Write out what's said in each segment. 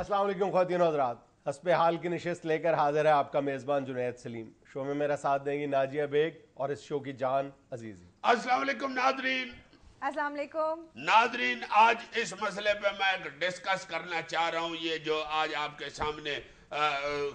अस्सलाम वालेकुम ख्वातीन और हज़रात, हस्बे हाल की नशिस्त लेकर हाजिर है आपका मेज़बान जुनैद सलीम। शो में मेरा साथ देंगी नाजिया बेग और इस शो की जान अजीज़ी। अस्सलाम वालेकुम नादरीन। अस्सलाम वालेकुम नादरीन, आज इस मसले पे मैं डिस्कस करना चाह रहा हूँ। ये जो आज आपके सामने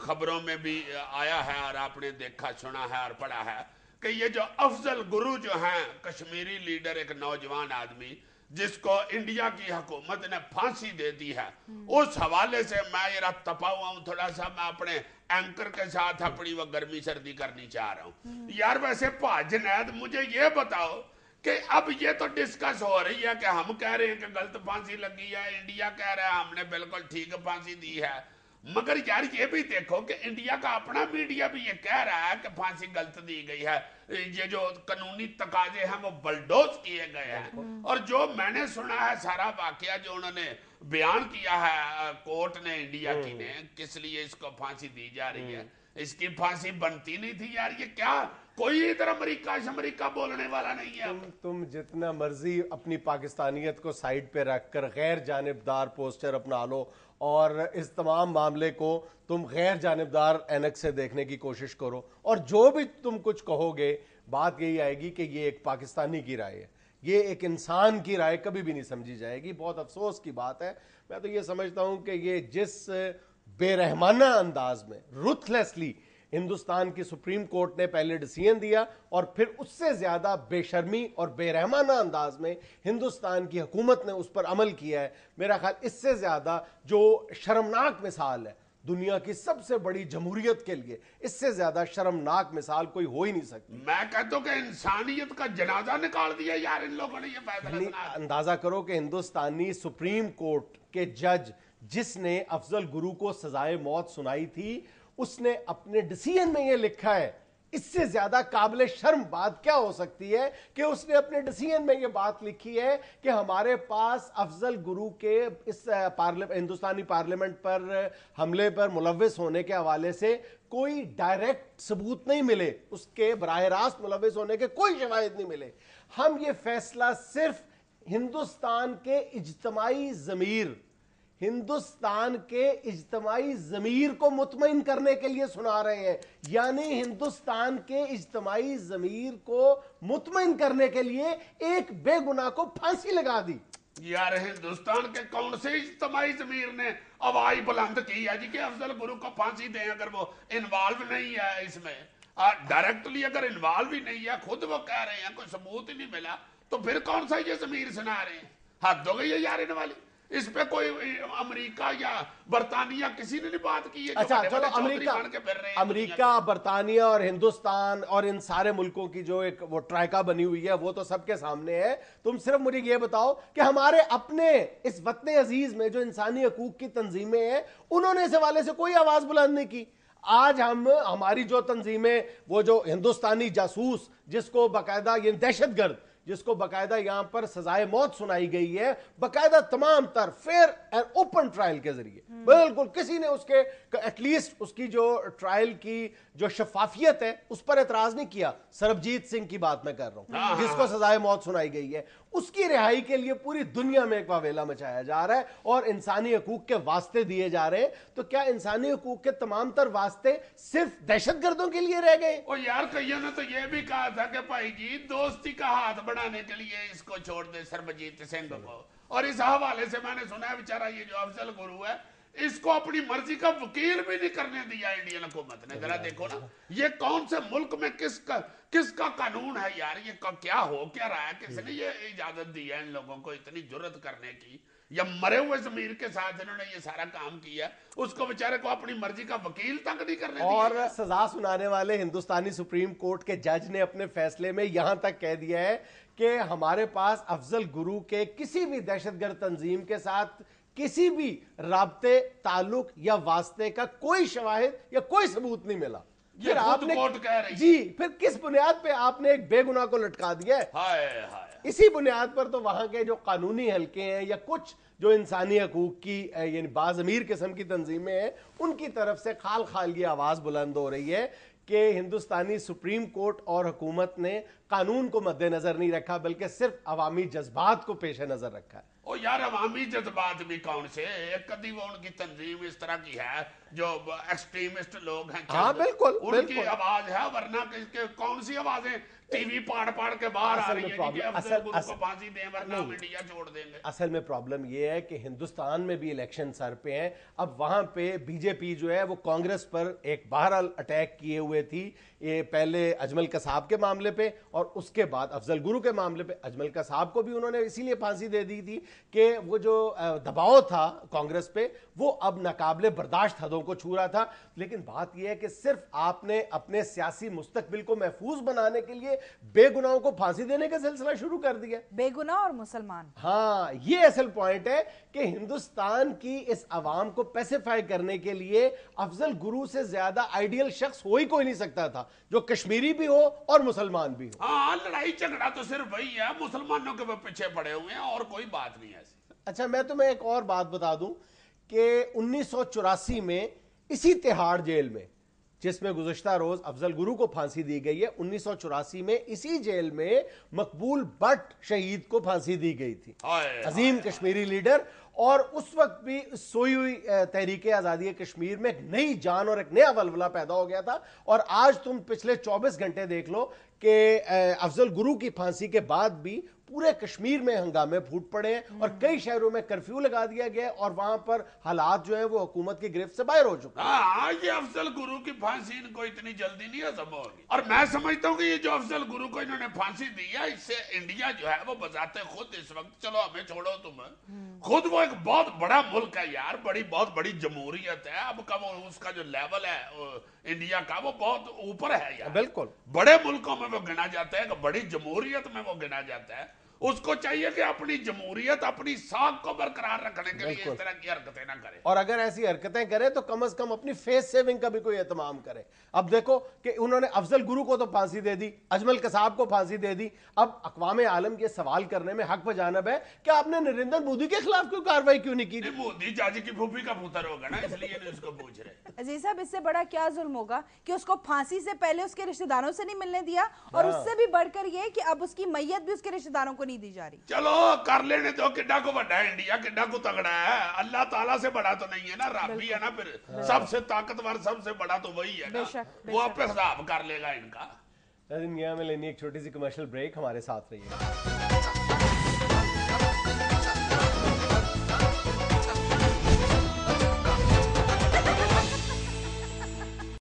खबरों में भी आया है और आपने देखा, सुना है और पढ़ा है कि ये जो अफजल गुरु जो हैं, कश्मीरी लीडर, एक नौजवान आदमी जिसको इंडिया की हुकूमत ने फांसी दे दी है, उस हवाले से मैं ये तपा हुआ हूँ थोड़ा सा। मैं अपने एंकर के साथ अपनी वो गर्मी सर्दी करनी चाह रहा हूँ। यार वैसे जुनैद, मुझे ये बताओ कि अब ये तो डिस्कस हो रही है कि हम कह रहे हैं कि गलत फांसी लगी है, इंडिया कह रहा है हमने बिल्कुल ठीक फांसी दी है, मगर यार ये भी देखो कि इंडिया का अपना मीडिया भी ये कह रहा है कि फांसी गलत दी गई है। ये जो कानूनी तकाजे हैं वो बलडोज किए गए हैं। और जो मैंने सुना है सारा वाकया जो उन्होंने बयान किया है कोर्ट ने, इंडिया की ने, किस लिए इसको फांसी दी जा रही है, इसकी फांसी बनती नहीं थी। यार ये क्या, कोई इधर अमेरिका बोलने वाला नहीं है। तुम जितना मर्जी अपनी पाकिस्तानियत को साइड पे रखकर गैर जानिबदार पोस्टर अपना लो और इस तमाम मामले को तुम गैर जानिबदार ऐनक से देखने की कोशिश करो, और जो भी तुम कुछ कहोगे बात यही आएगी कि ये एक पाकिस्तानी की राय है, ये एक इंसान की राय कभी भी नहीं समझी जाएगी। बहुत अफसोस की बात है। मैं तो ये समझता हूं कि ये जिस बेरहमाना अंदाज में, रुथलेसली हिंदुस्तान की सुप्रीम कोर्ट ने पहले डिसीजन दिया और फिर उससे ज्यादा बेशर्मी और बेरहमाना अंदाज में हिंदुस्तान की हुकूमत ने उस पर अमल किया है, मेरा ख्याल इससे ज्यादा जो शर्मनाक मिसाल है दुनिया की सबसे बड़ी जमहूरियत के लिए, इससे ज्यादा शर्मनाक मिसाल कोई हो ही नहीं सकती। मैं कहता हूं कि इंसानियत का जनाजा निकाल दिया यार इन लोगों ने ये फैसला। अंदाजा करो कि हिंदुस्तानी सुप्रीम कोर्ट के जज जिसने अफजल गुरु को सजाए मौत सुनाई थी, उसने अपने डिसीजन में यह लिखा है, इससे ज्यादा काबिल शर्म बात क्या हो सकती है कि उसने अपने डिसीजन में यह बात लिखी है कि हमारे पास अफजल गुरु के इस हिंदुस्तानी पार्लियामेंट पर हमले पर मुलव्विस होने के हवाले से कोई डायरेक्ट सबूत नहीं मिले, उसके बराह रास्त मुलव्विस होने के कोई शवाहिद नहीं मिले। हम ये फैसला सिर्फ हिंदुस्तान के इज्तिमाई ज़मीर, हिंदुस्तान के इज्तिमाई ज़मीर को मुतमईन करने के लिए सुना रहे हैं। यानी हिंदुस्तान के इज्तिमाई ज़मीर को मुतमईन करने के लिए एक बेगुनाह को फांसी लगा दी। यार हिंदुस्तान के कौन से इज्तिमाई ज़मीर ने आवाज़ बुलंद की है जी कि अफजल गुरु को फांसी दें, अगर वो इन्वॉल्व नहीं है इसमें, डायरेक्टली अगर इन्वॉल्व ही नहीं है, खुद वो कह रहे हैं कोई सबूत ही नहीं मिला, तो फिर कौन सा ये ज़मीर सुना रहे हैं? हद हो गई है यार इन वाली। इस पे कोई अमेरिका या बरतानिया किसी ने नहीं बात की है। अच्छा चलो, अमेरिका, बरतानिया और हिंदुस्तान और इन सारे मुल्कों की जो एक वो ट्राइका बनी हुई है वो तो सबके सामने है। तुम सिर्फ मुझे ये बताओ कि हमारे अपने इस वतन अजीज में जो इंसानी हकूक की तंजीमें हैं, उन्होंने इस हवाले से कोई आवाज बुलंद नहीं की। आज हमारी जो तंजीमें, वो जो हिंदुस्तानी जासूस जिसको बाकायदा ये दहशतगर्द जिसको बकायदा यहां पर सजाए मौत सुनाई गई है, बकायदा तमाम तर फेयर एंड ओपन ट्रायल के जरिए, बिल्कुल किसी ने उसके एटलीस्ट उसकी जो ट्रायल की जो शफाफियत है उस पर एतराज नहीं किया। सरबजीत सिंह की बात मैं कर रहा हूं जिसको सजाए मौत सुनाई गई है, उसकी रिहाई के लिए पूरी दुनिया में एक वावेला मचाया जा रहा है और इंसानी हकूक के वास्ते दिए जा रहे हैं। तो क्या इंसानी हकूक के तमाम तर वास्ते सिर्फ दहशतगर्दों के लिए रह गए? और यार कईयों ने तो यह भी कहा था कि भाई जी दोस्ती का हाथ बढ़ाने के लिए इसको छोड़ दे सरबजीत सिंह को। और इस हवाले से मैंने सुना है बेचारा ये जो अफजल गुरु है, इसको अपनी मर्जी का वकील भी नहीं करने दिया इंडियन हुकूमत ने। जरा देखो ना, ये कौन से मुल्क में किसका कानून है यार? ये क्या हो क्या रहा है? किसने ये इजाजत दी है इन लोगों को इतनी जुर्रत करने की? या मरे हुए ज़मीर के साथ इन्होंने ये सारा काम किया, उसको बेचारे को अपनी मर्जी का वकील तक नहीं करने दिया। और सजा सुनाने वाले हिंदुस्तानी सुप्रीम कोर्ट के जज ने अपने फैसले में यहां तक कह दिया है कि हमारे पास अफजल गुरु के किसी भी दहशतगर्द तंजीम के साथ किसी भी राब्ते, ताल्लुक या वास्ते का कोई शवाहिद या कोई सबूत नहीं मिला। फिर आपने कोर्ट कह रही जी, फिर किस बुनियाद पे आपने एक बेगुनाह को लटका दिया है? हाय हाय। इसी बुनियाद पर तो वहां के जो कानूनी हलके हैं या कुछ जो इंसानी हकूक की यानी बाज़मीर किस्म की तंजीमें हैं, उनकी तरफ से खाल खाल ये आवाज बुलंद हो रही है कि हिंदुस्तानी सुप्रीम कोर्ट और हुकूमत ने कानून को मद्देनजर नहीं रखा, बल्कि सिर्फ अवामी जज्बात को पेश नजर रखा है। ओ यार अवामी जज्बात भी कौन से, एक कभी वो उनकी तंजीम इस तरह की है जो एक्सट्रीमिस्ट लोग हैं, हाँ बिल्कुल उनकी आवाज है, वरना कौन सी आवाजें टीवी पाड़ के बाहर आ रही है कि अफजल गुरु को फांसी दें वरना हम इंडिया छोड़ देंगे। असल में प्रॉब्लम ये है कि हिंदुस्तान में भी इलेक्शन सर पे हैं। अब वहां पे बीजेपी जो है वो कांग्रेस पर एक बहरहाल अटैक किए हुए थी, ये पहले अजमल कसाब के मामले पे और उसके बाद अफजल गुरु के मामले पे। अजमल कसाब को भी उन्होंने इसीलिए फांसी दे दी थी कि वो जो दबाव था कांग्रेस पे वो अब नाकाबिले बर्दाश्त हदों को छू रहा था। लेकिन बात यह है कि सिर्फ आपने अपने सियासी मुस्तकबिल को महफूज बनाने के लिए बेगुनाहों को फांसी देने का सिलसिला शुरू कर दिया। बेगुनाह और मुसलमान, हाँ ये असल पॉइंट है कि हिंदुस्तान की इस आवाम को पैसिफाई करने के लिए अफजल गुरु से ज्यादा आइडियल शख्स हो ही कोई नहीं सकता था, जो कश्मीरी भी हो और मुसलमान भी हो। हाँ, लड़ाई झगड़ा तो सिर्फ वही है, मुसलमानों के वो पीछे पड़े हुए हैं और कोई बात नहीं है ऐसी। अच्छा, मैं तुम्हें एक और बात बता दूं कि 1984 में इसी तिहाड़ जेल में, जिसमें गुज़श्ता रोज अफजल गुरु को फांसी दी गई है, 1984 में इसी जेल में मकबूल भट्ट शहीद को फांसी दी गई थी, अजीम कश्मीरी लीडर। और उस वक्त भी सोई हुई तहरीक आज़ादी कश्मीर में एक नई जान और एक नया वलवला पैदा हो गया था। और आज तुम पिछले 24 घंटे देख लो कि अफजल गुरु की फांसी के बाद भी पूरे कश्मीर में हंगामे फूट पड़े हैं और कई शहरों में कर्फ्यू लगा दिया गया और वहां पर हालात जो है वो हुकूमत की गिरफ्त से बाहर हो चुके हैं। ये अफजल गुरु की फांसी इनको इतनी जल्दी नहीं हजम होगी। और मैं समझता हूँ कि ये जो अफजल गुरु को इन्होंने फांसी दी है, इससे इंडिया जो है वो बजाते खुद इस वक्त, चलो हमें छोड़ो तुम, खुद वो एक बहुत बड़ा मुल्क है यार, बहुत बड़ी जमहूरियत है। अब का वो उसका जो लेवल है इंडिया का वो बहुत ऊपर है यार, बिल्कुल बड़े मुल्कों में वो गिना जाता है, बड़ी जमहूरियत में वो गिना जाता है। उसको चाहिए कि अपनी जमहूरियत, अपनी साख को बरकरार रखने के लिए इस तरह की हरकतें ना करे, और अगर ऐसी हरकतें करे तो कम से कम अपनी फेस सेविंग का भी कोई एहतमाम करे। अब देखो कि उन्होंने अफजल गुरु को तो फांसी दे दी, अजमल कसाब को फांसी दे दी, अब अक़वाम आलम के सवाल करने में हक बजानब है कि आपने नरेंद्र मोदी के खिलाफ कोई कार्रवाई क्यों नहीं की? मोदी जाजी की फूफी का पुत्र होगा ना, इसलिए इसको पूछ रहे। अजीज साहब, इससे बड़ा क्या जुल्म होगा कि उसको फांसी से पहले उसके रिश्तेदारों से नहीं मिलने दिया, और उससे भी बढ़कर ये कि अब उसकी मैयत भी उसके रिश्तेदारों को नहीं दी जा रही। चलो कर लेने दो, किड्डा को बड़ा है इंडिया, किड्डा को तगड़ा है, अल्लाह ताला से बड़ा तो नहीं है ना, रब भी है ना, फिर सबसे ताकतवर सबसे बड़ा तो वही है ना, वो आप पे हिसाब कर लेगा इनका। दुनिया में लेनी एक छोटी सी कमर्शियल ब्रेक, हमारे साथ रहिए।